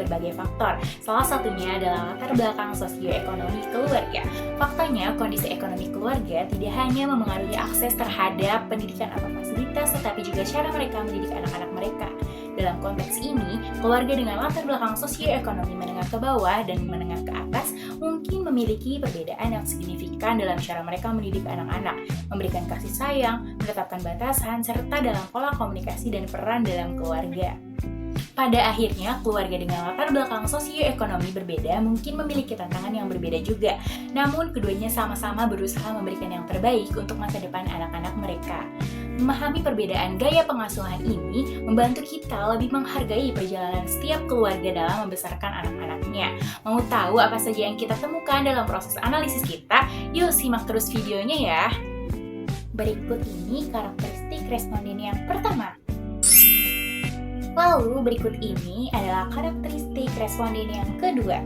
berbagai faktor. Salah satunya adalah latar belakang sosioekonomi keluarga. Faktanya, kondisi ekonomi keluarga tidak hanya memengaruhi akses terhadap pendidikan atau fasilitas, tetapi juga cara mereka mendidik anak-anak mereka. Dalam konteks ini, keluarga dengan latar belakang sosioekonomi menengah ke bawah dan menengah ke atas mungkin memiliki perbedaan yang signifikan dalam cara mereka mendidik anak-anak, memberikan kasih sayang, menetapkan batasan, serta dalam pola komunikasi dan peran dalam keluarga. Pada akhirnya, keluarga dengan latar belakang sosioekonomi berbeda mungkin memiliki tantangan yang berbeda juga. Namun, keduanya sama-sama berusaha memberikan yang terbaik untuk masa depan anak-anak mereka. Memahami perbedaan gaya pengasuhan ini membantu kita lebih menghargai perjalanan setiap keluarga dalam membesarkan anak-anaknya. Mau tahu apa saja yang kita temukan dalam proses analisis kita? Yuk simak terus videonya ya. Berikut ini karakteristik responden yang pertama. Lalu berikut ini adalah karakteristik responden yang kedua.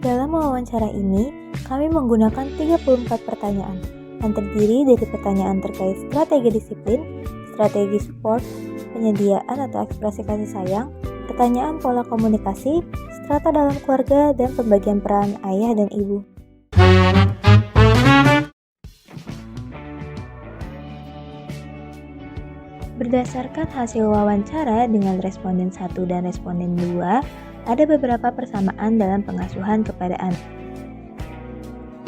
Dalam wawancara ini, kami menggunakan 34 pertanyaan yang terdiri dari pertanyaan terkait strategi disiplin, strategi support, penyediaan atau ekspresi kasih sayang, pertanyaan pola komunikasi, strata dalam keluarga, dan pembagian peran ayah dan ibu. Berdasarkan hasil wawancara dengan responden 1 dan responden 2, ada beberapa persamaan dalam pengasuhan kepada anak.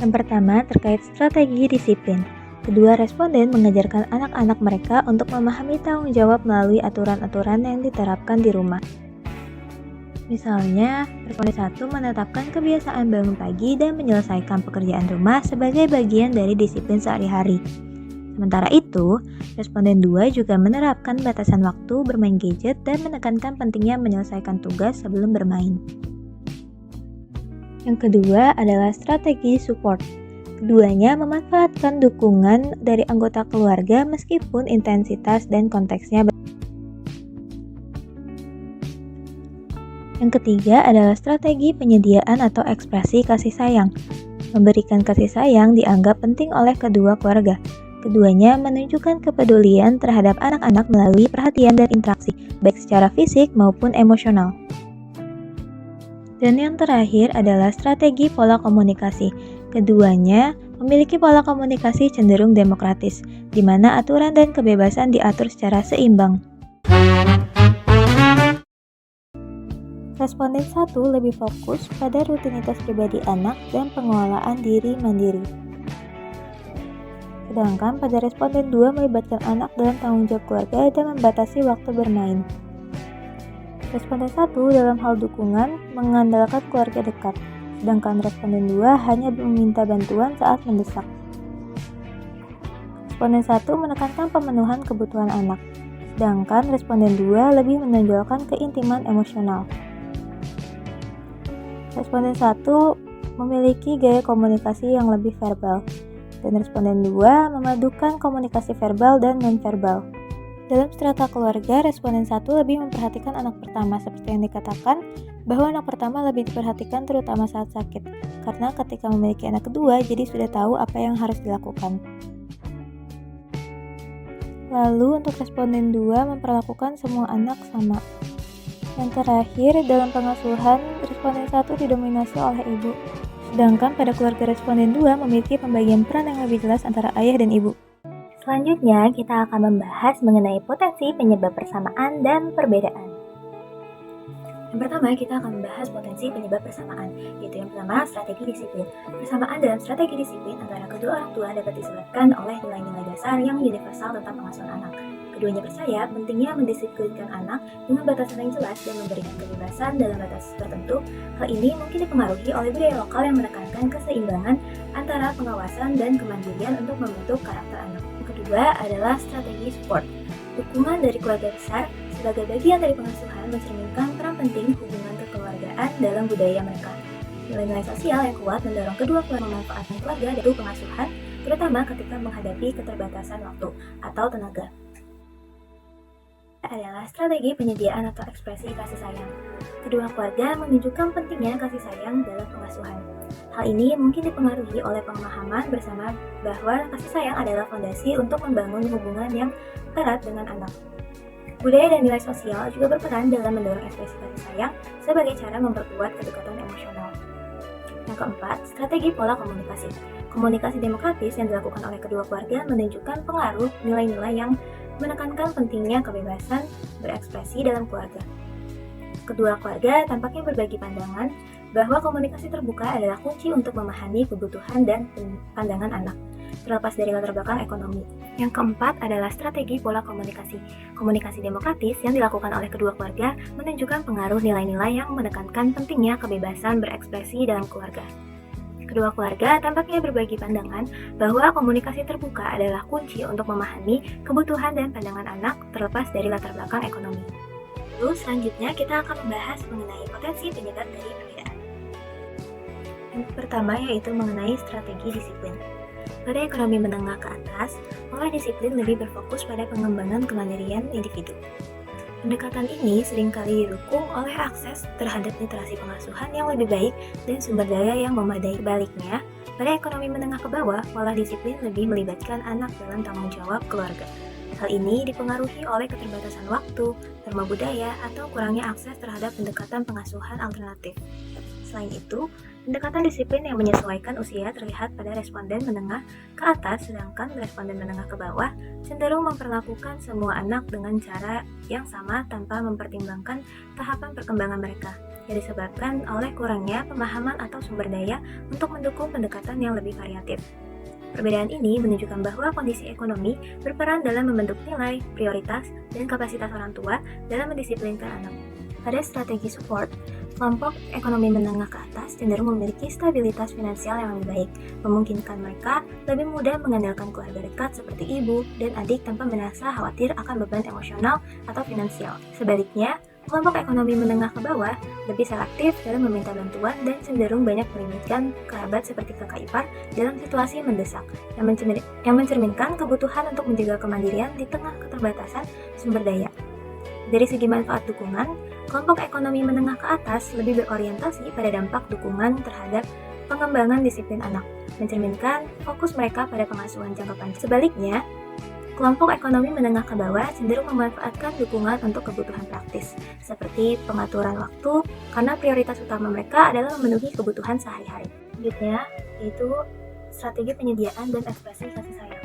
Yang pertama, terkait strategi disiplin. Kedua responden mengajarkan anak-anak mereka untuk memahami tanggung jawab melalui aturan-aturan yang diterapkan di rumah. Misalnya, responden 1 menetapkan kebiasaan bangun pagi dan menyelesaikan pekerjaan rumah sebagai bagian dari disiplin sehari-hari. Sementara itu, responden 2 juga menerapkan batasan waktu bermain gadget dan menekankan pentingnya menyelesaikan tugas sebelum bermain. Yang kedua adalah strategi support. Keduanya memanfaatkan dukungan dari anggota keluarga meskipun intensitas dan konteksnya berbeda. Yang ketiga adalah strategi penyediaan atau ekspresi kasih sayang. Memberikan kasih sayang dianggap penting oleh kedua keluarga. Keduanya menunjukkan kepedulian terhadap anak-anak melalui perhatian dan interaksi, baik secara fisik maupun emosional. Dan yang terakhir adalah strategi pola komunikasi. Keduanya memiliki pola komunikasi cenderung demokratis, di mana aturan dan kebebasan diatur secara seimbang. Responden 1 lebih fokus pada rutinitas pribadi anak dan pengelolaan diri mandiri. Sedangkan pada responden 2 melibatkan anak dalam tanggung jawab keluarga dan membatasi waktu bermain. Responden 1 dalam hal dukungan mengandalkan keluarga dekat, sedangkan responden 2 hanya meminta bantuan saat mendesak. Responden 1 menekankan pemenuhan kebutuhan anak, sedangkan responden 2 lebih menonjolkan keintiman emosional. Responden 1 memiliki gaya komunikasi yang lebih verbal, dan responden 2 memadukan komunikasi verbal dan non-verbal. Dalam strata keluarga, responden 1 lebih memperhatikan anak pertama seperti yang dikatakan bahwa anak pertama lebih diperhatikan terutama saat sakit, karena ketika memiliki anak kedua jadi sudah tahu apa yang harus dilakukan. Lalu untuk responden 2 memperlakukan semua anak sama. Yang terakhir, dalam pengasuhan, responden 1 didominasi oleh ibu, sedangkan pada keluarga responden 2 memiliki pembagian peran yang lebih jelas antara ayah dan ibu. Selanjutnya, kita akan membahas mengenai potensi penyebab persamaan dan perbedaan. Yang pertama, kita akan membahas potensi penyebab persamaan, yaitu yang pertama, strategi disiplin. Persamaan dalam strategi disiplin antara kedua orang tua dapat disebabkan oleh nilai-nilai dasar yang universal tentang pengasuhan anak. Keduanya percaya pentingnya mendisiplinkan anak dengan batasan yang jelas dan memberikan kebebasan dalam batas tertentu. Hal ini mungkin dipengaruhi oleh budaya lokal yang menekankan keseimbangan antara pengawasan dan kemandirian untuk membentuk karakter anak. Kedua adalah strategi support. Dukungan dari keluarga besar sebagai bagian dari pengasuhan mencerminkan peran penting hubungan kekeluargaan dalam budaya mereka. Nilai-nilai sosial yang kuat mendorong kedua keluarga memanfaatkan keluarga dari pengasuhan, terutama ketika menghadapi keterbatasan waktu atau tenaga. Adalah strategi penyediaan atau ekspresi kasih sayang. Kedua keluarga menunjukkan pentingnya kasih sayang dalam pengasuhan. Hal ini mungkin dipengaruhi oleh pemahaman bersama bahwa kasih sayang adalah fondasi untuk membangun hubungan yang erat dengan anak. Budaya dan nilai sosial juga berperan dalam mendorong ekspresi kasih sayang sebagai cara memperkuat kedekatan emosional. Yang keempat, strategi pola komunikasi. Komunikasi demokratis yang dilakukan oleh kedua keluarga menunjukkan pengaruh nilai-nilai yang menekankan pentingnya kebebasan berekspresi dalam keluarga. Kedua keluarga tampaknya berbagi pandangan bahwa komunikasi terbuka adalah kunci untuk memahami kebutuhan dan pandangan anak, terlepas dari latar belakang ekonomi. Yang keempat adalah strategi pola komunikasi. Komunikasi demokratis yang dilakukan oleh kedua keluarga menunjukkan pengaruh nilai-nilai yang menekankan pentingnya kebebasan berekspresi dalam keluarga. Kedua keluarga tampaknya berbagi pandangan bahwa komunikasi terbuka adalah kunci untuk memahami kebutuhan dan pandangan anak terlepas dari latar belakang ekonomi. Lalu selanjutnya kita akan membahas mengenai potensi penyebab dari perbedaan. Yang pertama yaitu mengenai strategi disiplin. Pada ekonomi menengah ke atas, pola disiplin lebih berfokus pada pengembangan kemandirian individu. Pendekatan ini seringkali didukung oleh akses terhadap literasi pengasuhan yang lebih baik dan sumber daya yang memadai. Sebaliknya, pada ekonomi menengah ke bawah, pola disiplin lebih melibatkan anak dalam tanggung jawab keluarga. Hal ini dipengaruhi oleh keterbatasan waktu, norma budaya, atau kurangnya akses terhadap pendekatan pengasuhan alternatif. Selain itu, pendekatan disiplin yang menyesuaikan usia terlihat pada responden menengah ke atas, sedangkan responden menengah ke bawah cenderung memperlakukan semua anak dengan cara yang sama tanpa mempertimbangkan tahapan perkembangan mereka, yang disebabkan oleh kurangnya pemahaman atau sumber daya untuk mendukung pendekatan yang lebih variatif. Perbedaan ini menunjukkan bahwa kondisi ekonomi berperan dalam membentuk nilai, prioritas, dan kapasitas orang tua dalam mendisiplinkan anak. Pada strategi support, kelompok ekonomi menengah ke atas cenderung memiliki stabilitas finansial yang lebih baik, memungkinkan mereka lebih mudah mengandalkan keluarga dekat seperti ibu dan adik tanpa merasa khawatir akan beban emosional atau finansial. Sebaliknya, kelompok ekonomi menengah ke bawah lebih selektif dalam meminta bantuan dan cenderung banyak melibatkan kerabat seperti kakak ipar dalam situasi mendesak, yang mencerminkan kebutuhan untuk menjaga kemandirian di tengah keterbatasan sumber daya. Dari segi manfaat dukungan, kelompok ekonomi menengah ke atas lebih berorientasi pada dampak dukungan terhadap pengembangan disiplin anak, mencerminkan fokus mereka pada pengasuhan jangka panjang. Sebaliknya, kelompok ekonomi menengah ke bawah cenderung memanfaatkan dukungan untuk kebutuhan praktis, seperti pengaturan waktu, karena prioritas utama mereka adalah memenuhi kebutuhan sehari-hari. Selanjutnya, yaitu strategi penyediaan dan ekspresi kasih sayang.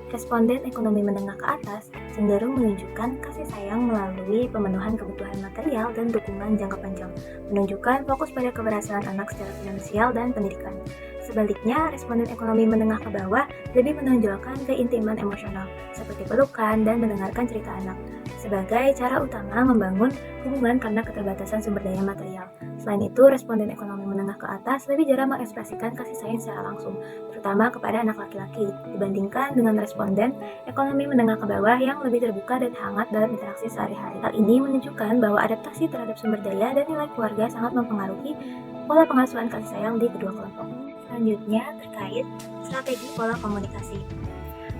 Responden ekonomi menengah ke atas cenderung menunjukkan kasih sayang melalui pemenuhan kebutuhan material dan dukungan jangka panjang, menunjukkan fokus pada keberhasilan anak secara finansial dan pendidikan. Sebaliknya, responden ekonomi menengah ke bawah lebih menonjolkan keintiman emosional, seperti pelukan dan mendengarkan cerita anak, sebagai cara utama membangun hubungan karena keterbatasan sumber daya material. Selain itu, responden ekonomi menengah ke atas lebih jarang mengekspresikan kasih sayang secara langsung, terutama kepada anak laki-laki, dibandingkan dengan responden ekonomi menengah ke bawah yang lebih terbuka dan hangat dalam interaksi sehari-hari. Hal ini menunjukkan bahwa adaptasi terhadap sumber daya dan nilai keluarga sangat mempengaruhi pola pengasuhan kasih sayang di kedua kelompok. Selanjutnya, terkait strategi pola komunikasi.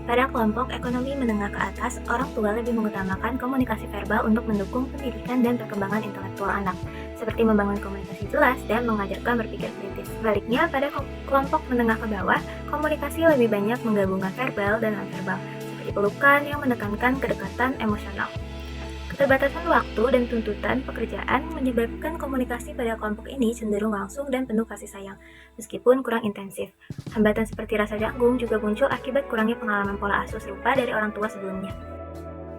Pada kelompok ekonomi menengah ke atas, orang tua lebih mengutamakan komunikasi verbal untuk mendukung pendidikan dan perkembangan intelektual anak, seperti membangun komunikasi jelas dan mengajarkan berpikir kritis. Sebaliknya, pada kelompok menengah ke bawah, komunikasi lebih banyak menggabungkan verbal dan non-verbal, seperti pelukan yang menekankan kedekatan emosional. Keterbatasan waktu dan tuntutan pekerjaan menyebabkan komunikasi pada kelompok ini cenderung langsung dan penuh kasih sayang, meskipun kurang intensif. Hambatan seperti rasa canggung juga muncul akibat kurangnya pengalaman pola asuh serupa dari orang tua sebelumnya.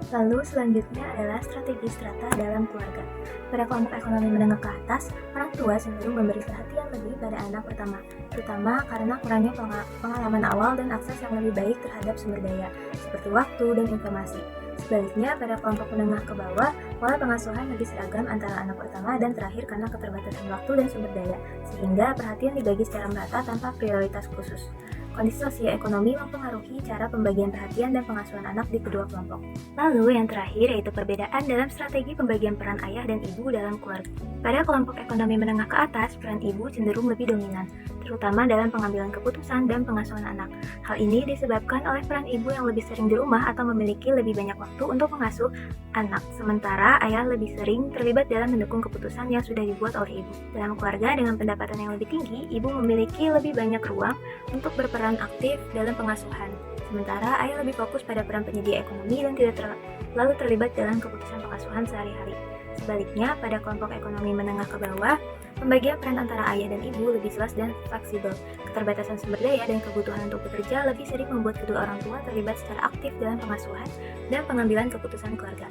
Lalu selanjutnya adalah strategi strata dalam keluarga. Pada kelompok ekonomi menengah ke atas, orang tua cenderung memberi perhatian lebih pada anak pertama, terutama karena kurangnya pengalaman awal dan akses yang lebih baik terhadap sumber daya, seperti waktu dan informasi. Sebaliknya, pada kelompok menengah ke bawah, pola pengasuhan lebih seragam antara anak pertama dan terakhir karena keterbatasan waktu dan sumber daya, sehingga perhatian dibagi secara merata tanpa prioritas khusus. Kondisi sosioekonomi mempengaruhi cara pembagian perhatian dan pengasuhan anak di kedua kelompok. Lalu yang terakhir yaitu perbedaan dalam strategi pembagian peran ayah dan ibu dalam keluarga. Pada kelompok ekonomi menengah ke atas, peran ibu cenderung lebih dominan, terutama dalam pengambilan keputusan dan pengasuhan anak. Hal ini disebabkan oleh peran ibu yang lebih sering di rumah atau memiliki lebih banyak waktu untuk mengasuh anak, sementara ayah lebih sering terlibat dalam mendukung keputusan yang sudah dibuat oleh ibu. Dalam keluarga dengan pendapatan yang lebih tinggi, ibu memiliki lebih banyak ruang untuk berperan aktif dalam pengasuhan. Sementara ayah lebih fokus pada peran penyedia ekonomi dan tidak terlalu terlibat dalam keputusan pengasuhan sehari-hari. Sebaliknya, pada kelompok ekonomi menengah ke bawah, pembagian peran antara ayah dan ibu lebih jelas dan fleksibel. Keterbatasan sumber daya dan kebutuhan untuk bekerja lebih sering membuat kedua orang tua terlibat secara aktif dalam pengasuhan dan pengambilan keputusan keluarga.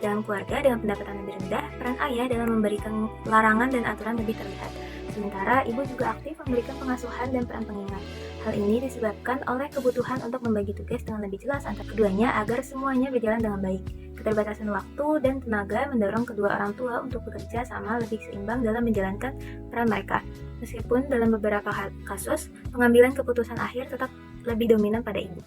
Dalam keluarga dengan pendapatan lebih rendah, peran ayah dalam memberikan larangan dan aturan lebih terlihat. Sementara ibu juga aktif memberikan pengasuhan dan peran pengingat. Hal ini disebabkan oleh kebutuhan untuk membagi tugas dengan lebih jelas antara keduanya agar semuanya berjalan dengan baik. Keterbatasan waktu dan tenaga mendorong kedua orang tua untuk bekerja sama lebih seimbang dalam menjalankan peran mereka. Meskipun dalam beberapa kasus, pengambilan keputusan akhir tetap lebih dominan pada ibu.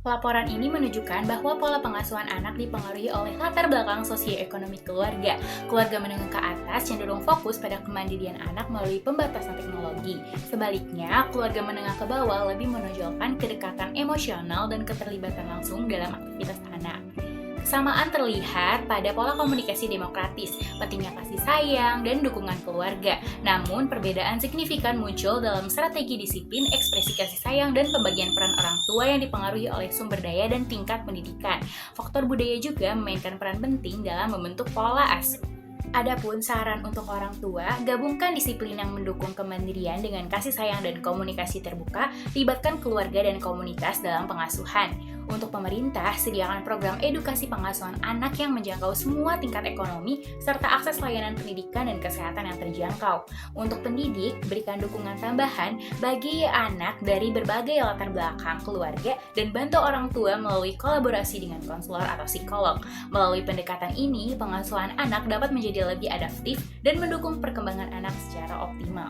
Laporan ini menunjukkan bahwa pola pengasuhan anak dipengaruhi oleh latar belakang sosioekonomi keluarga. Keluarga menengah ke atas cenderung fokus pada kemandirian anak melalui pembatasan teknologi. Sebaliknya, keluarga menengah ke bawah lebih menonjolkan kedekatan emosional dan keterlibatan langsung dalam aktivitas anak. Kesamaan terlihat pada pola komunikasi demokratis, pentingnya kasih sayang, dan dukungan keluarga. Namun, perbedaan signifikan muncul dalam strategi disiplin, ekspresi kasih sayang, dan pembagian peran orang tua yang dipengaruhi oleh sumber daya dan tingkat pendidikan. Faktor budaya juga memainkan peran penting dalam membentuk pola asuh. Adapun saran untuk orang tua, gabungkan disiplin yang mendukung kemandirian dengan kasih sayang dan komunikasi terbuka, libatkan keluarga dan komunitas dalam pengasuhan. Untuk pemerintah, sediakan program edukasi pengasuhan anak yang menjangkau semua tingkat ekonomi, serta akses layanan pendidikan dan kesehatan yang terjangkau. Untuk pendidik, berikan dukungan tambahan bagi anak dari berbagai latar belakang keluarga dan bantu orang tua melalui kolaborasi dengan konselor atau psikolog. Melalui pendekatan ini, pengasuhan anak dapat menjadi lebih adaptif dan mendukung perkembangan anak secara optimal.